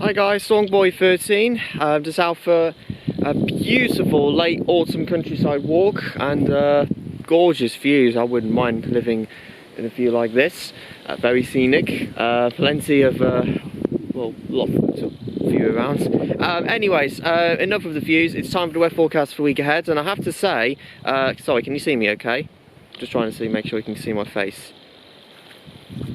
Hi guys, Songboy13, just out for a beautiful late autumn countryside walk and gorgeous views. I wouldn't mind living in a view like this. Very scenic, plenty of, well, lots of view around. Anyways, enough of the views, it's time for the weather forecast for the week ahead, and I have to say, sorry, can you see me okay? Just trying to make sure you can see my face.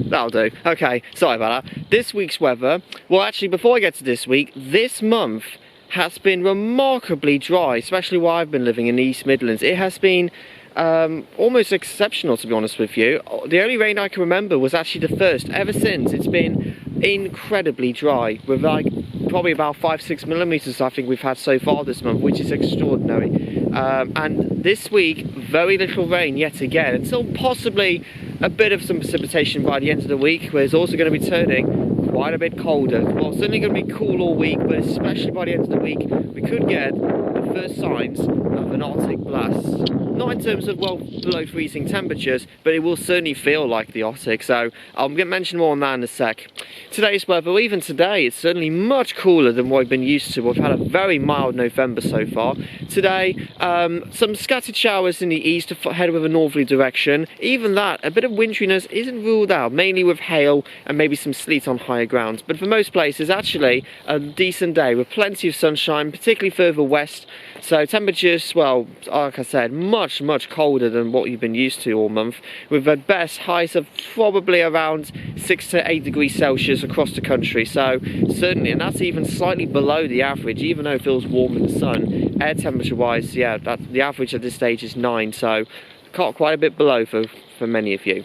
That'll do. Okay, sorry about that. This week's weather, well actually before I get to this week, this month has been remarkably dry, especially where I've been living in the East Midlands. It has been almost exceptional, to be honest with you. The only rain I can remember was actually the first. Ever since, it's been incredibly dry, with like probably about 5-6 millimeters I think we've had so far this month, which is extraordinary. And this week, very little rain yet again, until possibly a bit of some precipitation by the end of the week, where it's also going to be turning quite a bit colder. Well, certainly going to be cool all week, but especially by the end of the week, we could get the first signs of an Arctic blast. Not in terms of, well, below freezing temperatures, but it will certainly feel like the Arctic, so I'm going to mention more on that in a sec. Today's weather, even today, it's certainly much cooler than what we've been used to. We've had a very mild November so far. Today, some scattered showers in the east to head with a northerly direction. Even that, a bit of winteriness isn't ruled out, mainly with hail and maybe some sleet on higher ground. But for most places, actually, a decent day with plenty of sunshine, particularly further west. So temperatures, well, like I said, much colder than what you've been used to all month, with at best highs of probably around 6 to 8 degrees Celsius across the country. So certainly, and that's even slightly below the average, even though it feels warm in the sun. Air temperature wise, yeah, the average at this stage is 9, so quite a bit below for many of you.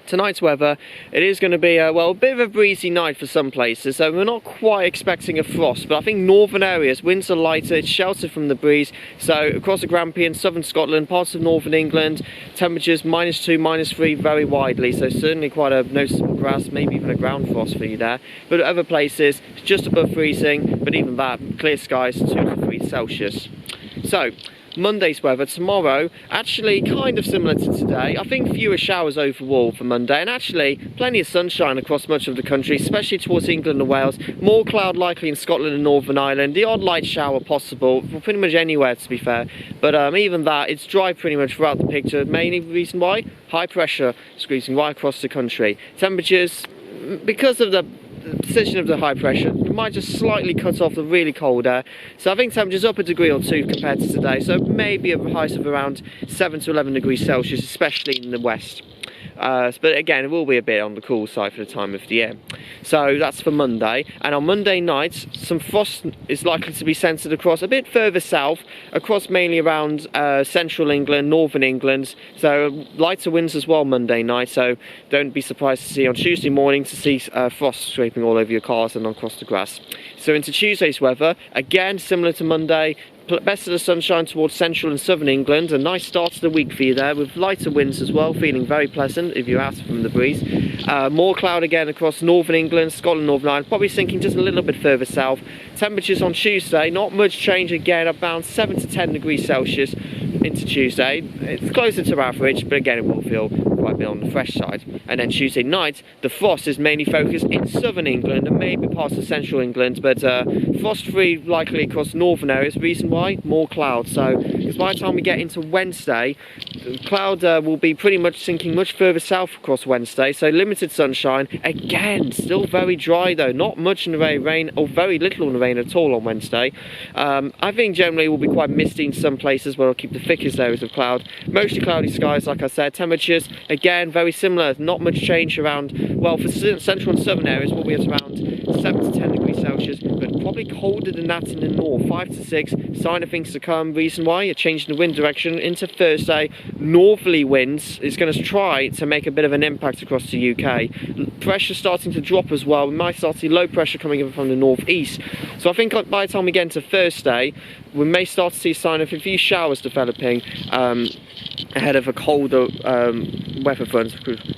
Tonight's weather, it is going to be well, a bit of a breezy night for some places, so we're not quite expecting a frost, but I think northern areas, winds are lighter, it's sheltered from the breeze, so across the Grampian, southern Scotland, parts of northern England, temperatures -2, -3 very widely, so certainly quite a noticeable grass, maybe even a ground frost for you there. But other places, just above freezing, but even that, clear skies, 2 to 3 Celsius. So, Monday's weather tomorrow, actually kind of similar to today. I think fewer showers overall for Monday, and actually plenty of sunshine across much of the country, especially towards England and Wales. More cloud likely in Scotland and Northern Ireland. The odd light shower possible pretty much anywhere, to be fair, but even that, it's dry pretty much throughout the picture. Mainly the reason why, high pressure squeezing right across the country. Temperatures, because of the position of the high pressure, it might just slightly cut off the really cold air, so I think temperatures up a degree or 2 compared to today, so maybe a height of around 7 to 11 degrees Celsius, especially in the west. But again, it will be a bit on the cool side for the time of the year. So that's for Monday, and on Monday night, some frost is likely to be centred across a bit further south, across mainly around central England, northern England, so lighter winds as well Monday night, so don't be surprised to see on Tuesday morning to see frost scraping all over your cars and across the grass. So into Tuesday's weather, again similar to Monday, best of the sunshine towards central and southern England. A nice start to the week for you there, with lighter winds as well, feeling very pleasant if you're out from the breeze. More cloud again across northern England, Scotland, Northern Ireland, probably sinking just a little bit further south. Temperatures on Tuesday, not much change again, about 7 to 10 degrees Celsius into Tuesday. It's closer to average, but again it will feel quite a bit on the fresh side. And then Tuesday night, the frost is mainly focused in southern England and maybe parts of central England, but frost-free likely across northern areas. Reason why? More cloud. So because by the time we get into Wednesday, the cloud will be pretty much sinking much further south across Wednesday, so limited sunshine. Again, still very dry though, not much in the way of rain, or very little in the rain at all on Wednesday. I think generally it will be quite misty in some places where I'll keep the thickest areas of cloud. Mostly cloudy skies, like I said. Temperatures, again, very similar, not much change around, well, for central and southern areas, we'll be at around 7 to 10 degrees Celsius, but probably colder than that in the north, 5 to 6, sign of things to come. Reason why, a change in the wind direction into Thursday, northerly winds is going to try to make a bit of an impact across the UK. Pressure starting to drop as well. We might start to see low pressure coming in from the northeast, so I think by the time we get into Thursday, we may start to see a sign of a few showers developing ahead of a colder weather front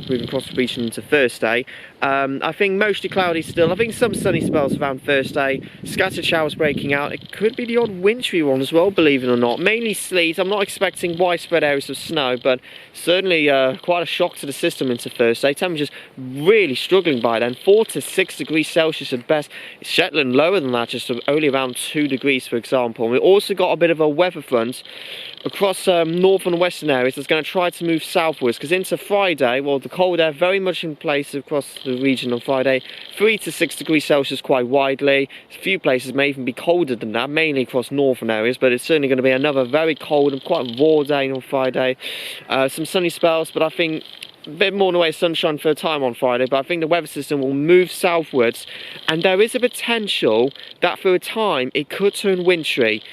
moving across the region into Thursday. I think mostly cloudy still. I think some sunny spells around around Thursday. Scattered showers breaking out. It could be the odd wintry one as well, believe it or not. Mainly sleet. I'm not expecting widespread areas of snow, but certainly quite a shock to the system into Thursday. Temperatures really struggling by then. 4 to 6 degrees Celsius at best. Shetland lower than that, just only around 2 degrees, for example. And we also got a bit of a weather front across north and western areas that's going to try to move southwards, because into Friday, well, the cold air very much in place across the region on Friday. 3 to 6 degrees Celsius quite widely. A few places may even be colder than that, mainly across northern areas, but it's certainly going to be another very cold and quite raw day on Friday. Some sunny spells, but I think a bit more in the way of sunshine for a time on Friday, but I think the weather system will move southwards, and there is a potential that for a time it could turn wintry,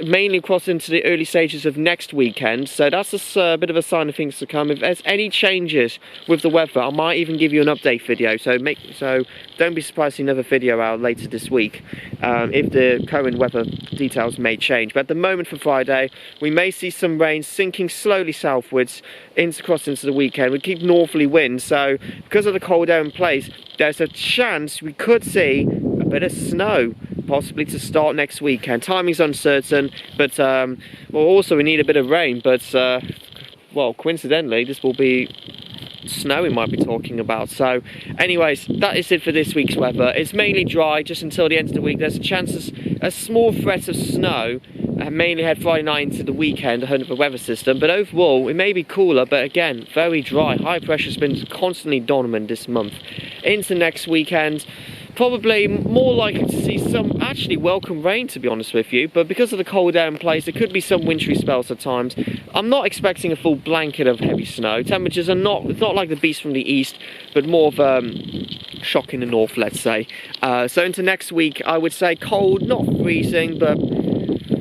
mainly across into the early stages of next weekend. So that's a bit of a sign of things to come. If there's any changes with the weather, I might even give you an update video, so don't be surprised to see another video out later this week if the current weather details may change. But at the moment for Friday, we may see some rain sinking slowly southwards across into the weekend. We keep northerly winds, so because of the cold air in place, there's a chance we could see a bit of snow possibly to start next weekend. Timing's uncertain, but well, also we need a bit of rain, but well, coincidentally this will be snow we might be talking about. So anyways, that is it for this week's weather. It's mainly dry just until the end of the week. There's a chance a small threat of snow mainly head Friday night into the weekend ahead of the weather system, but overall it may be cooler, but again very dry. High pressure's been constantly dominant this month. Into next weekend, probably more likely to see some actually welcome rain, to be honest with you, but because of the cold air in place, there could be some wintry spells at times. I'm not expecting a full blanket of heavy snow. Temperatures are it's not like the beast from the east, but more of shock in the north, let's say. So into next week, I would say cold, not freezing, but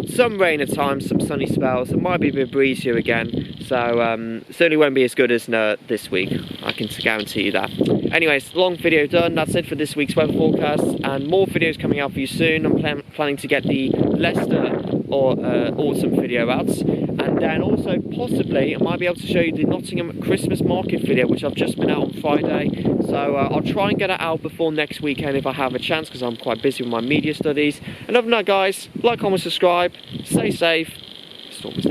some rain at times, some sunny spells. There might be a bit of breeze here again, so certainly won't be as good as this week, I can guarantee you that. Anyways, long video done. That's it for this week's weather forecast, and more videos coming out for you soon. I'm planning to get the Leicester Autumn video out, and then also possibly I might be able to show you the Nottingham Christmas market video, which I've just been out on Friday. So I'll try and get it out before next weekend if I have a chance, because I'm quite busy with my media studies. And other than that, guys, like, comment, subscribe, stay safe. Storm is